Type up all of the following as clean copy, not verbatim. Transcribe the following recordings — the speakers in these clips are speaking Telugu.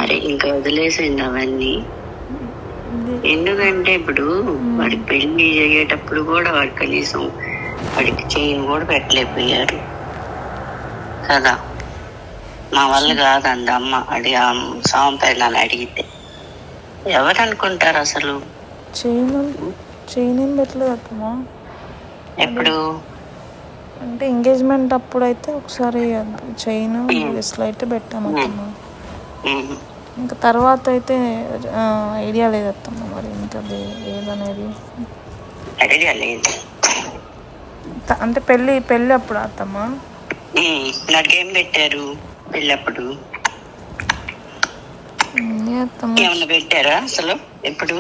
సరే ఇంకా వదిలేసింది అవన్నీ. ఎందుకంటే ఇప్పుడు వాడికి పెళ్లి అయ్యేటప్పుడు కూడా వాడు కనీసం వాడికి చైన్ కూడా పెట్టలేకపోయారు కదా. మా వల్ల కాదండి అమ్మ సాంపై నన్ను అడిగితే ఎవరు అనుకుంటారు అసలు. చైన్ ఏం పెట్టలేదు అత్తమ్మా. ఎప్పుడు అంటే ఎంగేజ్మెంట్ అప్పుడు అయితే ఒకసారి చైన్ బ్రేస్లెట్ అయితే పెట్టాము అత్తమ్మా. ఇంకా తర్వాత అయితే ఐడియా లేదు అత్తమ్మ, మరి ఇంకా ఏదనేది ఐడియా లేదు. అంటే పెళ్ళి అప్పుడు అత్తమ్మ నాకేం పెట్టారు పెళ్ళప్పుడు? ఏమన్నా పెట్టారా అసలు? ఇప్పుడు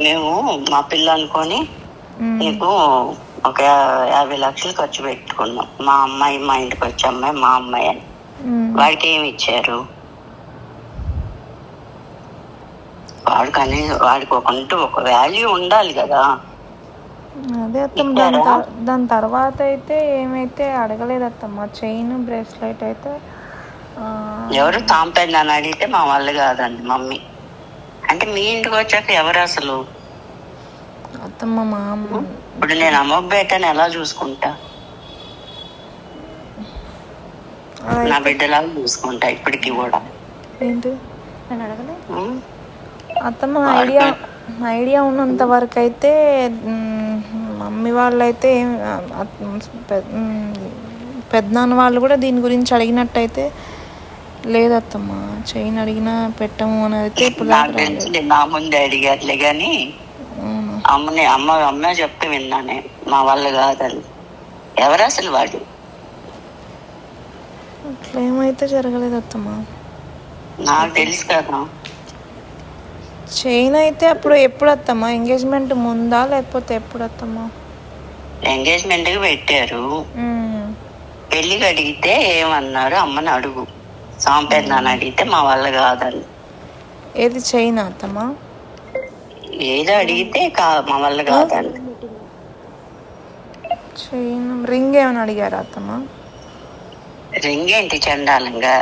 మేము మా పిల్ల అనుకొని నీకు ఒక 50 లక్షలు ఖర్చు పెట్టుకున్నాం. మా అమ్మాయి మా ఇంటికి వచ్చే అమ్మాయి మా అమ్మాయి అని. వాడికి ఏమి ఇచ్చారు? వాడికి ఒక వాల్యూ ఉండాలి కదా. అదే అత్తమ్మ, దాని తర్వాత అయితే ఏమైతే అడగలేదు అత్తమ్మ. చైన్ బ్రేస్లెట్ అయితే ఎవరు తాంపేది అని అడిగితే మా వాళ్ళు కాదండి మమ్మీ. అంటే మీ ఇంటికి వచ్చాక ఎవరు అసలు? అత్తమ్మ మా అమ్మ. ఇప్పుడు నేను అమ్మబేటని ఎలా చూసుకుంటా? నా బిడ్డలాగా చూసుకుంటా ఇప్పటికి కూడా. ఏంటి నేను అడగలే అత్తమ్మ. ఐడియా ఉన్నంత వరకు అయితే మమ్మీ వాళ్ళైతే పెద్దనాన్న వాళ్ళు కూడా దీని గురించి అడిగినట్టయితే లేదత్తమ్మ. చైన్ అడిగినా పెట్టము అని అయితే ఇప్పుడు నా ముందే అడిగారులే కానీ అమ్మ చెప్తే విన్నానే మా వాళ్ళు కాదని. ఎవరు అసలు వాడు? అట్లా ఏమైతే జరగలేదు అత్తమ్మ, నాకు తెలుసు కదా. చైన్ అయితే అప్పుడు ఎప్పుడు అత్తమ్మా? ఎంగేజ్మెంట్ ముందా లేకపోతే ఎప్పుడు అత్తమ్మా? ఎంగేజ్మెంట్ కి పెట్టారు. పెళ్లికి అడిగితే ఏమన్నారు? అమ్మని అడుగు. సాంపేద నాన్న అడిగితే మా వాళ్ళ కాదని. ఏది చైన్ అత్తమ్మా? ఏదో అడిగితే మా వాళ్ళ కాదని. చైన్ రింగ్ ఏమైనా అడిగారా అత్తమ్మా? రింగ్ ఏంటి చండాలంగా?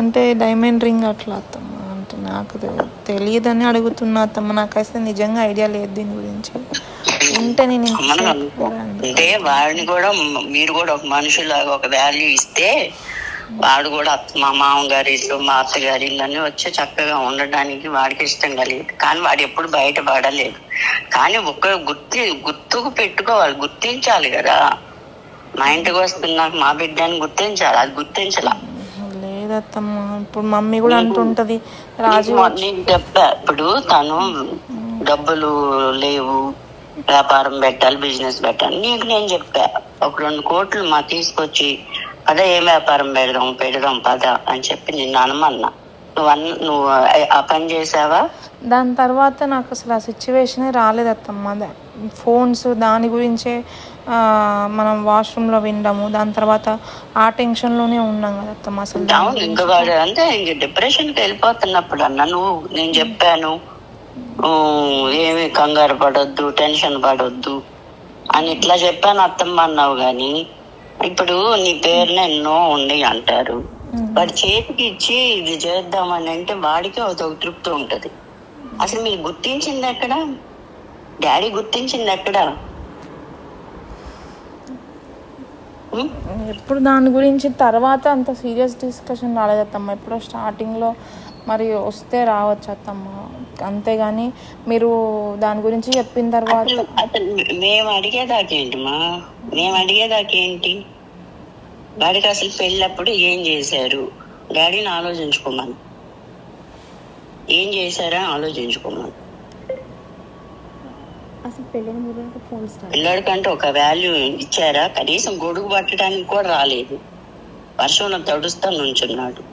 అంటే డైమండ్ రింగ్ అట్లా అత్తమ్మా. అంటే నాకు తెలియదని అడుగుతున్నా అత్తమ్మ. నాకైతే నిజంగా ఐడియా లేదు దీని గురించి. అంటే వాడిని కూడా మీరు కూడా ఒక మనుషులాగా ఒక వాల్యూ ఇస్తే వాడు కూడా మా మామగారి ఇల్లు మా అత్తగారి ఇల్లు అని వచ్చి చక్కగా ఉండడానికి వాడికి ఇష్టం కలిగేది. కానీ వాడు ఎప్పుడు బయటపడలేదు. కానీ ఒక గుర్తుకు పెట్టుకోవాలి, గుర్తించాలి కదా. మా ఇంటికి వస్తున్నాక మా బిడ్డని గుర్తించాలి. అది గుర్తించలా. లేదత్తమ్మ, ఇప్పుడు మమ్మీ కూడా అంటుంటది రాజు. నేను చెప్పా, ఇప్పుడు తను డబ్బులు లేవు, వ్యాపారం పెట్టాలి, బిజినెస్ పెట్టాలి. నీకు నేను చెప్పా, ఒక 2 కోట్లు మా తీసుకొచ్చి అదే ఏం వ్యాపారం పెడదాం పద అని చెప్పి నిన్ను అనమన్నా. నువ్వు ఆ పని చేసావా? దాని తర్వాత నాకు అసలు ఆ సిచ్యువేషనే రాలేదత్తమ్మ. ఫోన్స్ దాని గురించే మనం వాష్రూమ్లో వినడము, దాని తర్వాత ఆ టెన్షన్లోనే ఉన్నాం కదా అత్తమ్మ. అసలు ఇంకా వాడు అంటే ఇంక డిప్రెషన్కి వెళ్ళిపోతున్నప్పుడు అన్న నేను చెప్పాను ఏమి కంగారు పడొద్దు, టెన్షన్ పడొద్దు అని ఇట్లా చెప్పాను అత్తమ్మ అన్నావు. కానీ ఇప్పుడు నీ పేరున ఎన్నో ఉండి అంటారు. వాడి చేతికి ఇచ్చి ఇది చేద్దామని అంటే వాడికి ఒక తృప్తి ఉంటది. అసలు మీరు గుర్తించింది ఎక్కడ? డాడీ గుర్తించింది ఎక్కడ? ఎప్పుడు దాని గురించి తర్వాత అంత సీరియస్ డిస్కషన్ రాలేదత్తమ్మ. ఎప్పుడో స్టార్టింగ్లో మరి వస్తే రావచ్చు అత్తమ్మ, అంతేగాని మీరు దాని గురించి చెప్పిన తర్వాత మేము అడిగేదాకేంటి? వాడికి అసలు పెళ్ళప్పుడు ఏం చేశారు డాడీని ఆలోచించుకోమని, ఏం చేశారా ఆలోచించుకోమని. అసలు పిల్లడికంటే ఒక వాల్యూ ఇచ్చారా? కనీసం గొడుగు పట్టడానికి కూడా రాలేదు. వర్షంలో తడుస్తా నుంచున్నాడు.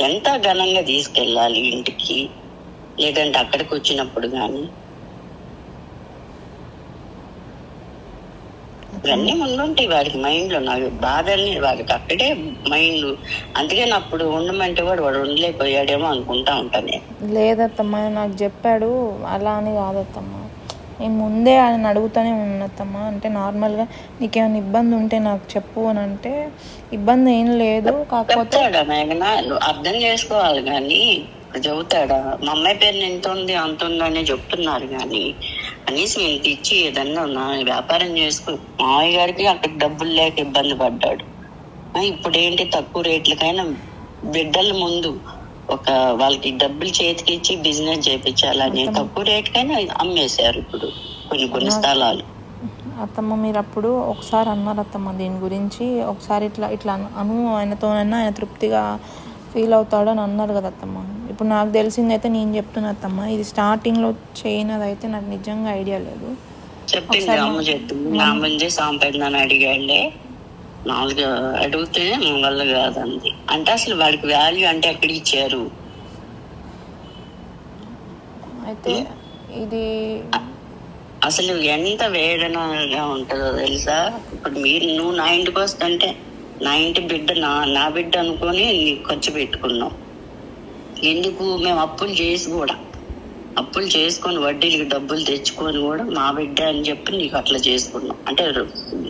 ఎంత ఘనంగా తీసుకెళ్ళాలి ఇంటికి, లేదంటే అక్కడికి వచ్చినప్పుడు కానీ ఇవన్నీ ముందుంటాయి వాడికి మైండ్లో. నాకు బాధల్ని వాడికి అక్కడే మైండ్. అందుకని అప్పుడు ఉండమంటే వాడు ఉండలేకపోయాడేమో అనుకుంటా ఉంటాను. లేదత్తమ్మ, నాకు చెప్పాడు అలా అని కాదత్తమ్మ. నేను ముందే ఆయన అడుగుతూనే ఉన్నత్తమ్మ, అంటే నార్మల్గా నీకేమైనా ఇబ్బంది ఉంటే నాకు చెప్పు అని అంటే, ఇబ్బంది ఏం లేదు కాకపోతే చెప్తాడా మేఘన? నువ్వు అర్థం చేసుకోవాలి కానీ చెబుతాడా? మా అమ్మాయి పేరు ఎంత ఉంది అంత ఉందని చెప్తున్నారు కానీ కనీసం ఇంత ఇచ్చి ఏదన్నా నా వ్యాపారం చేసుకో. మామయ్య గారికి అక్కడ డబ్బులు లేక ఇబ్బంది పడ్డాడు. ఇప్పుడు ఏంటి తక్కువ రేట్లకైనా బిడ్డల ముందు ఒక వాళ్ళకి డబ్బులు చేతికి ఇచ్చి బిజినెస్ చేయించాలని తక్కువ రేట్కైనా అమ్మేశారు ఇప్పుడు కొన్ని స్థలాలు. అత్తమ్మ మీరు అప్పుడు ఒకసారి అన్నారు అత్తమ్మ దీని గురించి, ఒకసారి ఇట్లా ఇట్లా ఆయనతోనైనా ఆయన తృప్తిగా ఫీల్ అవుతాడు అని అన్నారు కదా అత్తమ్మ. ఇప్పుడు నాకు తెలిసిందైతే నేను చెప్తున్నా అత్తమ్మ, ఇది స్టార్టింగ్లో చేయనదైతే నాకు నిజంగా ఐడియా లేదు. చెప్పింది అమ్మ, చెప్పింది నా ముందే సాంపేదని అడిగాడే. నాలుగు అడిగితే మన వల్ల కాదండి అంటే అసలు వాడికి వాల్యూ అంటే ఎక్కడ ఇచ్చారు? అయితే ఇది అసలు ఎంత వేదనగా ఉంటుందో తెలుసా? ఇప్పుడు నువ్వు నా ఇంటికి వస్తుంటే నా ఇంటి బిడ్డ నా బిడ్డ అనుకొని నీకు ఖర్చు పెట్టుకున్నావు. ఎందుకు? మేము అప్పులు చేసుకొని వడ్డీలకి డబ్బులు తెచ్చుకొని కూడా మా బిడ్డ అని చెప్పి నీకు అట్లా చేసుకున్నాం. అంటే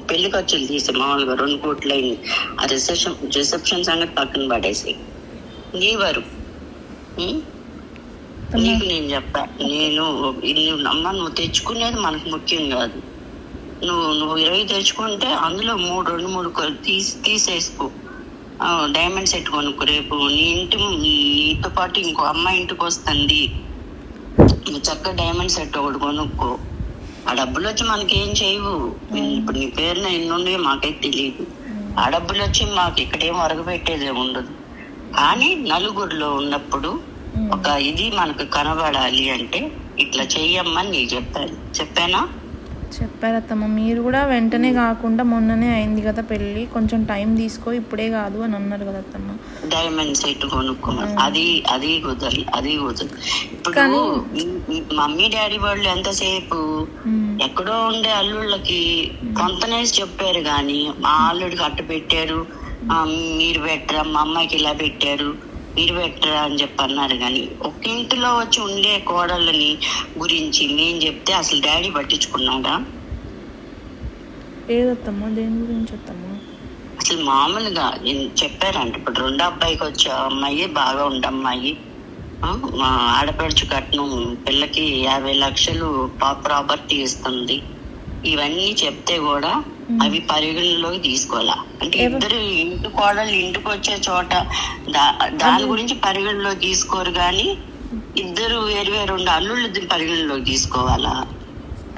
పెళ్లి ఖర్చులు తీసి మామూలుగా 2 కోట్లు అయింది. ఆ రిసెప్షన్ సంగతి పక్కన పడేసి నీ వారు నీకు నేను చెప్పా, నువ్వు నమ్మ, నువ్వు తెచ్చుకునేది మనకు ముఖ్యం కాదు. నువ్వు 20 తెచ్చుకుంటే అందులో 2-3 తీసేసుకో. డైమండ్ సెట్ కొనుక్కో. రేపు నీతో పాటు ఇంకో అమ్మాయి ఇంటికి వస్తుంది, నువ్వు చక్కగా డైమండ్ సెట్ ఒకటి కొనుక్కో. ఆ డబ్బులు వచ్చి మనకేం చేయవు. ఇప్పుడు నీ పేరున ఎన్నుండే మాకైతే తెలియదు. ఆ డబ్బులు వచ్చి మాకు ఇక్కడేం వరగబెట్టేదే ఉండదు. కానీ నలుగురిలో ఉన్నప్పుడు ఒక ఇది మనకు కనబడాలి అంటే ఇట్లా చెయ్యమ్మని నీకు చెప్పానా? చెప్పారు అత్తమ్మ. మీరు కూడా వెంటనే కాకుండా మొన్ననే అయింది కదా పెళ్ళి, కొంచెం టైం తీసుకో, ఇప్పుడే కాదు అని అన్నారు కదా అత్తమ్మ. డైమండ్ సెట్ కొనుక్కున్నాను, అది కుదరదు. ఇప్పుడు మమ్మీ డాడీ వాళ్ళు ఎంతసేపు ఎక్కడో ఉండే అల్లుళ్ళకి కొంతనేసి చెప్పారు కానీ మా అల్లుడికి అట్టు పెట్టారు, మీరు పెట్టరా, మా అమ్మాయికి ఇలా పెట్టారు, మీరు పెట్టరా అని చెప్పి అన్నారు. కానీ ఒక ఇంటిలో వచ్చి ఉండే కోడళ్ళని గురించి నేను చెప్తే అసలు డాడీ పట్టించుకున్నాడా? ఏదత్తమ్మా? దేని గురించి అత్తమ్మా? అసలు మామూలుగా చెప్పారంట. ఇప్పుడు 2వ అబ్బాయికి వచ్చే అమ్మాయి బాగా ఉండమ్మాయి, మా ఆడపడుచు కట్నం పిల్లకి 50 లక్షలు ప్రాపర్టీ ఇస్తుంది, ఇవన్నీ చెప్తే కూడా అవి పరిగణలోకి తీసుకోవాలా? అంటే ఇద్దరు ఇంటి కోడళ్ళు ఇంటికి వచ్చే చోట దాని గురించి పరిగణలోకి తీసుకోరు కానీ ఇద్దరు వేరు అల్లుళ్ళు పరిగణలోకి తీసుకోవాలా?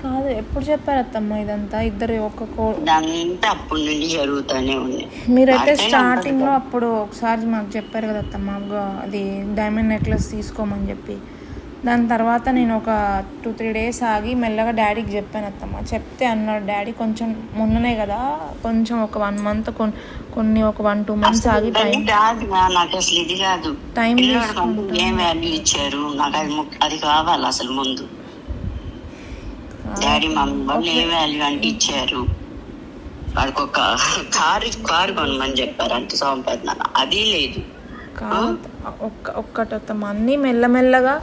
కాదు, ఎప్పుడు చెప్పారు అత్తమ్మ ఇదంతా? ఇద్దరు ఇదంతా అప్పటి నుండి జరుగుతూనే ఉంది. మీరైతే స్టార్టింగ్ లో అప్పుడు ఒకసారి మాకు చెప్పారు కదా అత్తమ్మ, అది డైమండ్ నెక్లెస్ తీసుకోమని చెప్పి. దాని తర్వాత నేను ఒక 2-3 డేస్ ఆగి మెల్లగా డాడీకి చెప్పాను అత్తమ్మ. చెప్తే అన్నాడు డాడీ, కొంచెం మొన్ననే కదా, కొంచెం ఒక 1 మంత్ ఒక 1-2 మంత్స్ ఆగి నాకు అసలు ఇది కాదు, టైం ఏం వాల్యూ ఇచ్చారు నాకు అది కావాలి అసలు. ముందు డాడీ మమ్మీ వాళ్ళు ఏం వాల్యూ అంటే ఇచ్చారు, వాడికి ఒక కారు కొనమని చెప్పారు అంటే సంపాదన అది లేదు. ఒక్కటి అత్తమ్మ, అన్నీ మెల్లమెల్లగా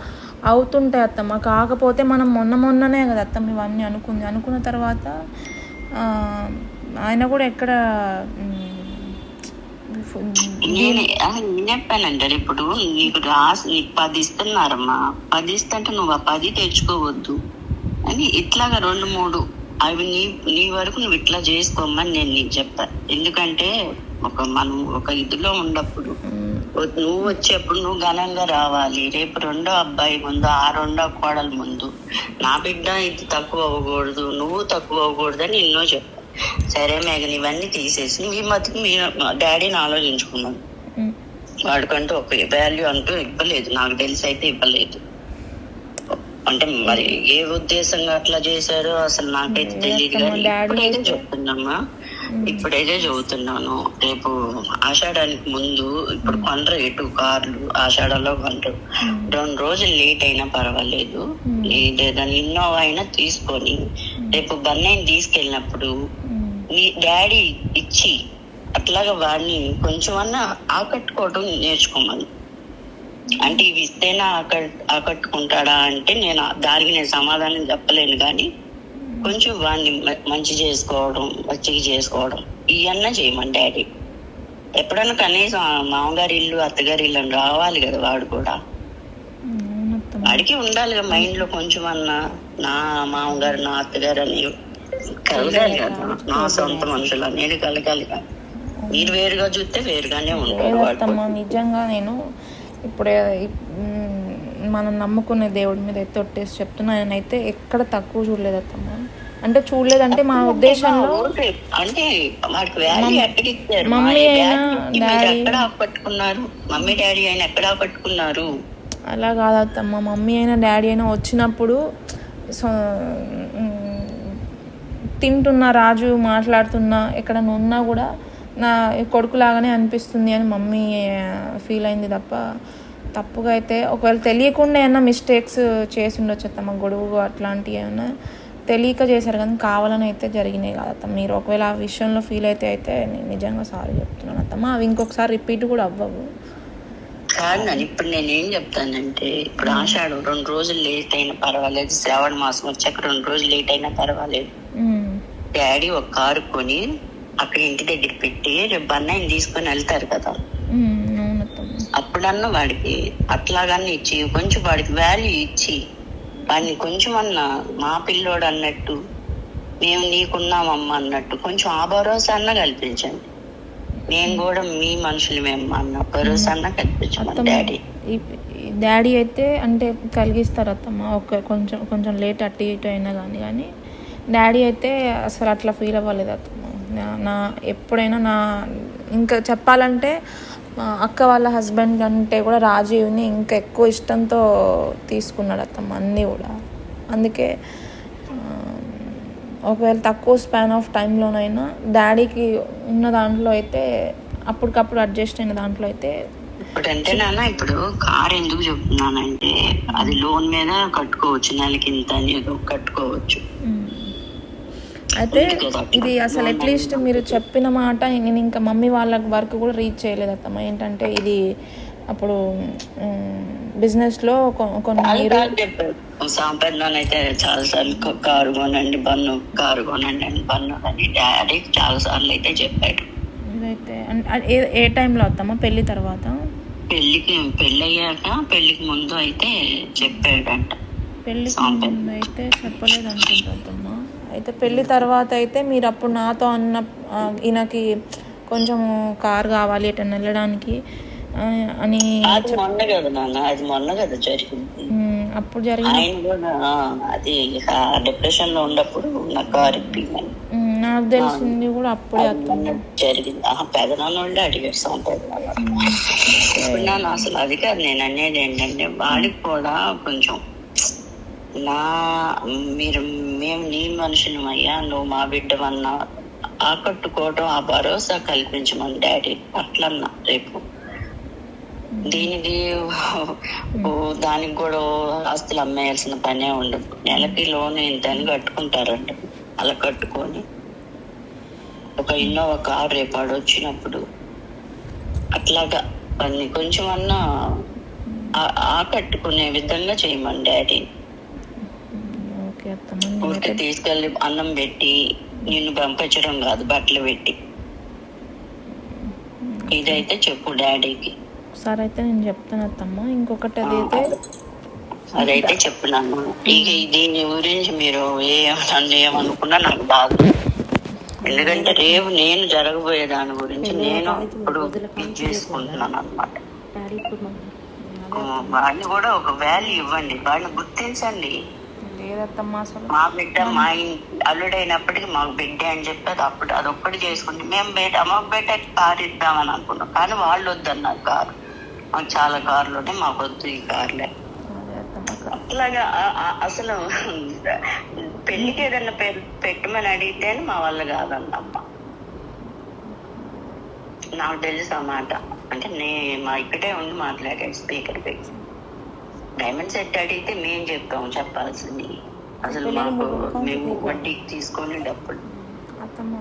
అవుతుంటాయి అత్తమ్మ. కాకపోతే మనం మొన్ననే కదా అత్తమ్మ ఇవన్నీ అనుకున్న తర్వాత ఆయన కూడా ఎక్కడ నేను చెప్పానంటే ఇప్పుడు నీకు 10 ఇస్తున్నారమ్మా, 10 ఇస్తుంటే నువ్వు 10 తెచ్చుకోవద్దు అని ఇట్లాగా 2-3 అవి నీ వరకు నువ్వు ఇట్లా చేసుకోమని నేను నీకు చెప్పాను. ఎందుకంటే మనం ఒక ఇదిలో ఉన్నప్పుడు నువ్వు వచ్చేప్పుడు నువ్వు ఘనంగా రావాలి. రేపు 2వ అబ్బాయి ముందు, ఆ 2వ కోడల ముందు నా బిడ్డ ఇది తక్కువ అవ్వకూడదు, నువ్వు తక్కువ అవ్వకూడదు అని ఎన్నో చెప్పాను. సరే మేఘన ఇవన్నీ తీసేసి మీ మధ్యకి మీ డాడీని ఆలోచించుకున్నాను. వాడికంటూ ఒక వాల్యూ అంటూ ఇవ్వలేదు, నాకు తెలిసి అయితే ఇవ్వలేదు. అంటే మరి ఏ ఉద్దేశంగా అట్లా చేశారో అసలు నాకైతే తెలియదు. కానీ ఇప్పుడైతే చెబుతున్నాను, రేపు ఆషాఢానికి ముందు ఇప్పుడు కొనరు ఎటు కార్లు, ఆషాఢంలో కొనరు. 2 రోజులు లేట్ అయినా పర్వాలేదు, ఏదైనా ఇన్నోవా అయినా తీసుకొని రేపు బన్నైని తీసుకెళ్ళినప్పుడు మీ డాడీ ఇచ్చి అట్లాగా వాడిని కొంచెం అన్నా ఆకట్టుకోవడం నేర్చుకోమని. అంటే ఇవి ఇస్తేనే ఆకట్టుకుంటాడా అంటే దానికి నేను సమాధానం చెప్పలేను. కానీ కొంచెం వాడిని మంచి చేసుకోవడం, మంచిగా చేసుకోవడం ఇవన్నా చేయమని డాడీ. ఎప్పుడన్నా కనీసం మామగారి ఇల్లు అత్తగారి ఇల్లు అని రావాలి కదా వాడు కూడా. వాడికి ఉండాలి కదా మైండ్ లో కొంచెం అన్నా నా మామగారు నా అత్తగారు అని కలగాలి కదా. నా సొంత మనుషులు అనేది కలగాలి కదా. మీరు వేరుగా చూస్తే వేరుగానే ఉంటారు. నిజంగా నేను ఇప్పుడే మనం నమ్ముకునే దేవుడి మీద అయితే ఒట్టేసి చెప్తున్నా, నేనైతే ఎక్కడ తక్కువ చూడలేదు అత్తమ్మ. అంటే చూడలేదంటే మా ఉద్దేశంలో అంటే వాడికి వాల్యూ ఎక్కడిచ్చారు? మమ్మీ అయినా డాడీ ఎక్కడ పట్టుకున్నారు? మమ్మీ డాడీ అయినా ఎక్కడ పట్టుకున్నారు? అలా కాదత్తమ్మ, మమ్మీ అయినా డాడీ అయినా వచ్చినప్పుడు తింటున్నా, రాజు మాట్లాడుతున్నా, ఎక్కడన్నా ఉన్నా కూడా నా కొడుకులాగానే అనిపిస్తుంది అని మమ్మీ ఫీల్ అయింది తప్ప తప్పుగా అయితే ఒకవేళ తెలియకుండా ఏమన్నా మిస్టేక్స్ చేసి ఉండొచ్చు అత్తమ్మ. గొడవ అట్లాంటివి ఏమన్నా తెలియక చేశారు కానీ కావాలని అయితే జరిగినాయి కాదత్తమ్మ. మీరు ఒకవేళ ఆ విషయంలో ఫీల్ అయితే నేను నిజంగా సారీ చెప్తున్నాను అత్తమ్మ. అవి ఇంకొకసారి రిపీట్ కూడా అవ్వవు. కాదు నన్ను ఇప్పుడు నేనేం చెప్తానంటే, ఇప్పుడు ఆషాఢం 2 రోజులు లేట్ అయినా పర్వాలేదు, శ్రావణ మాసం వచ్చాక 2 రోజులు లేట్ అయినా పర్వాలేదు. డాడీ ఒక కారు కొని అక్కడ ఇంటి దగ్గర పెట్టి రేపు అన్నయ్యని తీసుకొని వెళ్తారు కదా, అప్పుడన్నా వాడికి అట్లాగన్నా ఇచ్చి కొంచెం వాడికి వాల్యూ ఇచ్చి వాడిని కొంచెం అన్నా మా పిల్లోడు అన్నట్టు, మేము నీకున్నామమ్మా అన్నట్టు కొంచెం ఆ భరోసా అన్న కల్పించండి. మేము కూడా మీ మనుషులమేమ్మా అన్న భరోసా అన్న కల్పించండి. డాడీ అయితే అంటే కలిగిస్తారు అత్తమ్మ, కొంచెం లేట్ అటు ఇటు అయినా కానీ డాడీ అయితే అసలు అట్లా ఫీల్ అవ్వలేదు అత్తమ్మ. నా ఎప్పుడైనా ఇంకా చెప్పాలంటే అక్క వాళ్ళ హస్బెండ్ కంటే కూడా రాజీవ్ని ఇంకా ఎక్కువ ఇష్టంతో తీసుకున్నాడు అత్తమ్మ అన్నీ కూడా. అందుకే ఒకవేళ తక్కువ స్పాన్ ఆఫ్ టైంలోనైనా డాడీకి ఉన్న దాంట్లో అయితే అప్పటికప్పుడు అడ్జస్ట్ అయిన దాంట్లో అయితే ఇప్పుడంటే నాన్న, ఇప్పుడు కార్ ఎందుకు చెప్తున్నానంటే అది లోన్ మీద కట్టుకోవచ్చు, నెలకి ఇంత అనేది కట్టుకోవచ్చు. అయితే ఇది అసలు అట్లీస్ట్ మీరు చెప్పిన మాట నేను ఇంకా మమ్మీ వాళ్ళ వరకు కూడా రీచ్ చేయలేదు అత్తమ్మ. ఏంటంటే ఇది అప్పుడు బిజినెస్లో కొన్ని సాంప్రదాయం అయితే చాలా సార్లు కారు కొనండి బన్ను, కారు కొనండి అని బన్ను అని డాడీ చాలా సార్లు అయితే చెప్పాడు. ఇదైతే ఏ టైంలో అత్తమ్మ? పెళ్లి తర్వాత? పెళ్ళి అయ్యాక, పెళ్లికి ముందు అయితే చెప్పాడంట. పెళ్లికి ముందు అయితే చెప్పలేదు అనుకుంటామ్మా. అయితే పెళ్లి తర్వాత అయితే మీరు అప్పుడు నాతో అన్న ఈయనకి కొంచెం కార్ కావాలి ఎటన్నా వెళ్ళడానికి అని మొన్న కదా జరిగింది. అప్పుడు జరిగింది. అది డిప్రెషన్ లో ఉన్నప్పుడు నా కార్ ఇప్పిందని నాకు తెలిసింది కూడా అప్పుడే జరిగింది. పెదనాన్న వాళ్ళే అడిగారు సాంప్రదాయం. ఇప్పుడు అసలు అది కాదు నేను అనేది ఏంటంటే, వాడికి కూడా కొంచెం మేము నీ మనుషులమయ్యా, నువ్వు మా బిడ్డవన్నా ఆకట్టుకోవడం, ఆ భరోసా కల్పించమని డాడీ అట్లన్నా. రేపు దానికి కూడా ఆస్తులు అమ్మేయాల్సిన పనే ఉండదు. నెలకి లోన్ ఇంతని కట్టుకుంటారంట. అలా కట్టుకొని ఒక ఇన్నోవా కార్ రేపు వచ్చినప్పుడు అట్లాగా అన్ని కొంచెం అన్నా ఆకట్టుకునే విధంగా చేయమని డాడీ. తీసుకెళ్ళి అన్నం పెట్టి నిన్ను పంపించడం కాదు, బట్టలు పెట్టి. ఇదైతే చెప్పు డాడీకి. ఒకసారి అయితే నేను చెప్తాను అత్తమ్మ. ఇంకొకటి అదైతే చెప్పున్నాను. ఇక దీని గురించి మీరు ఏమనుకున్నా నాకు బాధ. ఎందుకంటే రేపు నేను జరగబోయే దాని గురించి నేను ఇప్పుడు చేసుకుంటున్నాను అన్నమాట. వాడిని కూడా ఒక వాల్యూ ఇవ్వండి, వాడిని గుర్తించండి. మా బిడ్డ మా అల్లుడైనప్పటికీ మాకు బిడ్డ అని చెప్పి అదొక్కటి చేసుకుంటే మేము మాకు బిడ్డకి కారు ఇద్దామని అనుకున్నాం. కానీ వాళ్ళు వద్దన్నారు కారు. మాకు చాలా కార్లు ఉన్నాయి, మాకు వద్దు ఈ కార్లే. అట్లాగా అసలు పెళ్లికి ఏదన్నా పెట్టమని అడిగితేనే మా వాళ్ళు కాదన్నమ్మ. నాకు తెలుసు ఆ మాట. అంటే మా ఇక్కడే ఉండి మాట్లాడాడు స్పీకర్ పెట్టి. డైమండ్ సెట్ అడిగితే మేము చెప్పాము చెప్పాల్సింది. అసలు మాకు మేము వడ్డీకి తీసుకొని డబ్బులు అత్తమ్మ.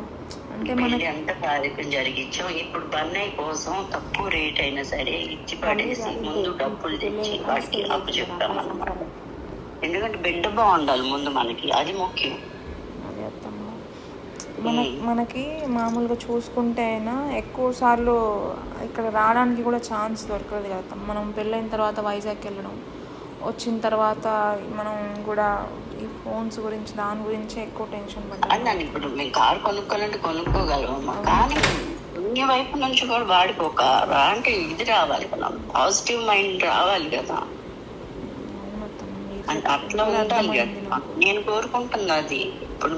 అంటే పెళ్లి మనకి అంతా కార్యక్రమం జరిగించాం. ఇప్పుడు బన్నయ్య కోసం తక్కువ రేట్ అయినా సరే ఇచ్చి పడేసి ముందు డబ్బులు తెచ్చి వాడికి అప్పు చెప్పామన్నమాట. ఎందుకంటే బిడ్డ బాగుండాలి ముందు, మనకి అది ముఖ్యం. అదే అత్తమ్మ. మనకి మామూలుగా చూసుకుంటే అయినా ఎక్కువ సార్లు ఇక్కడ రావడానికి కూడా ఛాన్స్ దొరకలేదు కదా అత్తమ్మ. మనం పెళ్ళైన తర్వాత వైజాగ్కి వెళ్ళడం, వచ్చిన తర్వాత మనం కూడా ఈ ఫోన్స్ గురించి దాని గురించి ఎక్కువ టెన్షన్ పడ్డాను. అన్నాను ఇప్పుడు మేము కారు కొనుక్కోవాలంటే కొనుక్కోగలమమ్మా, కానీ ఈ వైపు నుంచి కూడా వాడికి ఒక అంటే ఇది రావాలి కదా, పాజిటివ్ మైండ్ రావాలి కదా, అట్లా ఉండాలి కదా. నేను కోరుకుంటున్నా అది. ఇప్పుడు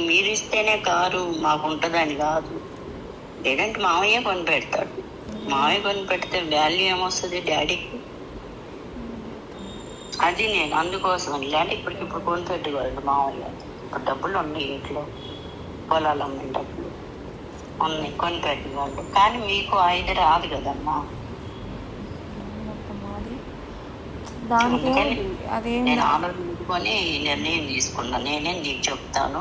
మీరు ఇస్తేనే కారు మాకు ఉంటుందని కాదు, లేదంటే మామయ్య కొని పెడతాడు. మామయ్య కొని పెడితే వాల్యూ ఏమొస్తుంది డాడీకి, అది నేను అందుకోసం. ఇలాంటి ఇప్పటికిప్పుడు కొని పెట్టుకోవాలి మామయ్య. ఇప్పుడు డబ్బులు ఉన్నాయి ఇంట్లో, పొలాలు అమ్మిన డబ్బులు ఉన్నాయి, కొని పెట్టుకోవాలి. కానీ మీకు ఐదు రాదు కదమ్మా. నేను ఆలోచించుకొని నిర్ణయం తీసుకున్నా. నేనే నీకు చెప్తాను,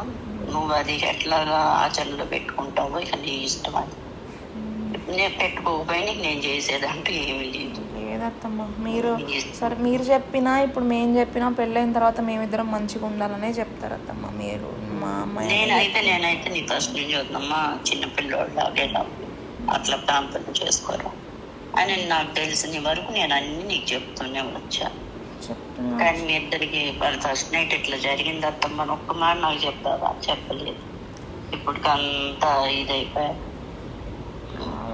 నువ్వు అది ఎట్లాగా ఆచరణలో పెట్టుకుంటావో ఇక నీ ఇష్టం. అది నేను పెట్టుకోకపోయినా నేను చేసేదంటూ ఏమీ లేదు. లేదత్తమ్మ, మీరు సరే మీరు చెప్పినా ఇప్పుడు మేము చెప్పినా పెళ్ళైన తర్వాత మేమిద్దరం మంచిగా ఉండాలనే చెప్తారు అత్తమ్మ మీరు. మా అమ్మాయి నేనైతే నీ ఫస్ట్ నుంచి వద్దమ్మా, చిన్నపిల్లోళ్ళు లాగేలా అట్లా ప్రాంతం చేసుకోరా అని నాకు తెలిసిన వరకు నేను అన్ని నీకు చెప్తూనే వచ్చాను. కానీ మీ ఇద్దరికి ఫస్ట్ నైట్ ఇట్లా జరిగింది అత్తమ్మ ఒక్క మాట నాకు చెప్తావా? చెప్పలేదు. ఇప్పటికి అంతా ఇదైపోయా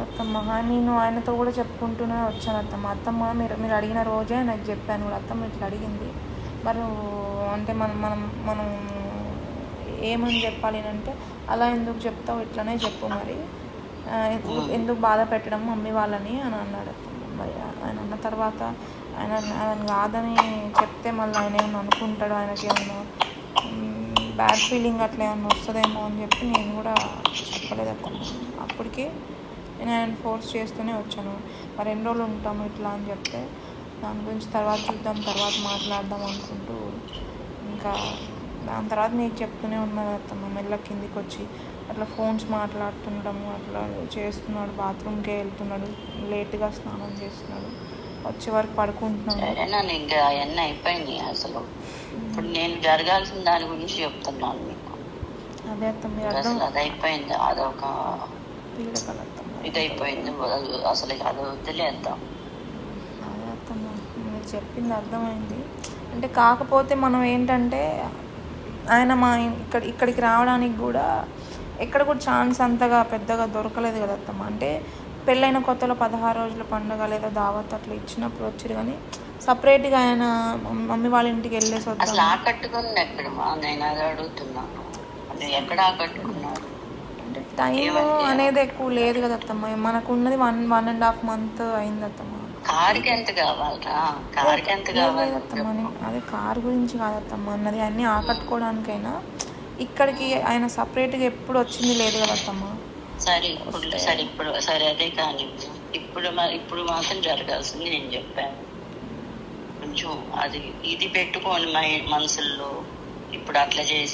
అత్తమ్మ. నేను ఆయనతో కూడా చెప్పుకుంటూనే వచ్చాను అత్తమ్మ. అత్తమ్మ మీరు అడిగిన రోజే నాకు చెప్పాను కూడా, అత్తమ్మ ఇట్లా అడిగింది మరి అంటే మనం ఏమని చెప్పాలి అంటే, అలా ఎందుకు చెప్తావు, ఇట్లనే చెప్పు మరి, ఎందుకు బాధ పెట్టడం మమ్మీ వాళ్ళని అని అన్నాడు అత్తమ్మ. మరి ఆయన అన్న తర్వాత ఆయన కాదని చెప్తే మళ్ళీ ఆయన ఏమన్నా అనుకుంటాడు, ఆయనకి ఏమన్నా బ్యాడ్ ఫీలింగ్ అట్లా ఏమన్నా వస్తుందేమో అని చెప్పి నేను కూడా చెప్పలేదు అత్తమ్మ. అప్పటికి నేను ఆయన ఫోర్స్ చేస్తూనే వచ్చాను. మరి ఎన్ని రోజులు ఉంటాము ఇట్లా అని చెప్తే, దాని గురించి తర్వాత చూద్దాం, తర్వాత మాట్లాడదాం అనుకుంటూ ఇంకా దాని తర్వాత నీకు చెప్తూనే ఉన్నాను అత్తమ్మ. మెల్ల కిందికి వచ్చి అట్లా ఫోన్స్ మాట్లాడుతుండము అట్లా చేస్తున్నాడు, బాత్రూమ్కే వెళ్తున్నాడు, లేట్గా స్నానం చేస్తున్నాడు, వచ్చే వరకు పడుకుంటున్నాను. ఇంకా అవన్నీ అయిపోయినాయి. అసలు ఇప్పుడు నేను జరగాల్సిన దాని గురించి చెప్తున్నాను మీకు. అదే అత్తమ్మ, అసలు అది అయిపోయింది, అదొక పీడకల అత్తమ్మ, ఇది అయిపోయింది అసలు, అది వదిలేద్దాం. అదే అత్తమ్మ, మీరు చెప్పింది అర్థమైంది. అంటే కాకపోతే మనం ఏంటంటే ఆయన మా ఇక్కడికి రావడానికి కూడా ఎక్కడ కూడా ఛాన్స్ అంతగా పెద్దగా దొరకలేదు కదా అత్తమ్మ. అంటే పెళ్ళైన కొత్తలో 16 రోజుల పండుగ లేదా దావత్ అట్లా ఇచ్చినప్పుడు వచ్చారు, కానీ సపరేట్గా ఆయన మమ్మీ వాళ్ళ ఇంటికి వెళ్ళేసి వద్దాం. అసలు ఆకట్టుకుంది ఎక్కడమ్మా, నేను అది అడుగుతున్నాను. అది ఎక్కడ ఆకట్టుకున్నారు అంటే టైం అనేది ఎక్కువ లేదు కదా అత్తమ్మ. మనకు ఉన్నది 1.5 month అయింది అత్తమ్మ. కార్కి ఎంత కావాలరా? కార్కి ఎంత కావాలి అత్తమ్మ? అదే కారు గురించి కాదత్తమ్మ అన్నది, అన్నీ ఆకట్టుకోవడానికైనా ఇక్కడికి ఆయన సపరేట్గా ఎప్పుడు వచ్చింది లేదు కదా అత్తమ్మ. సరే అదే కానీ ఇప్పుడు మాత్రం జరగాల్సింది నేను చెప్పాను. కొంచెం అది ఇది పెట్టుకోని మనసుల్లో ఇప్పుడు అట్లా చేసి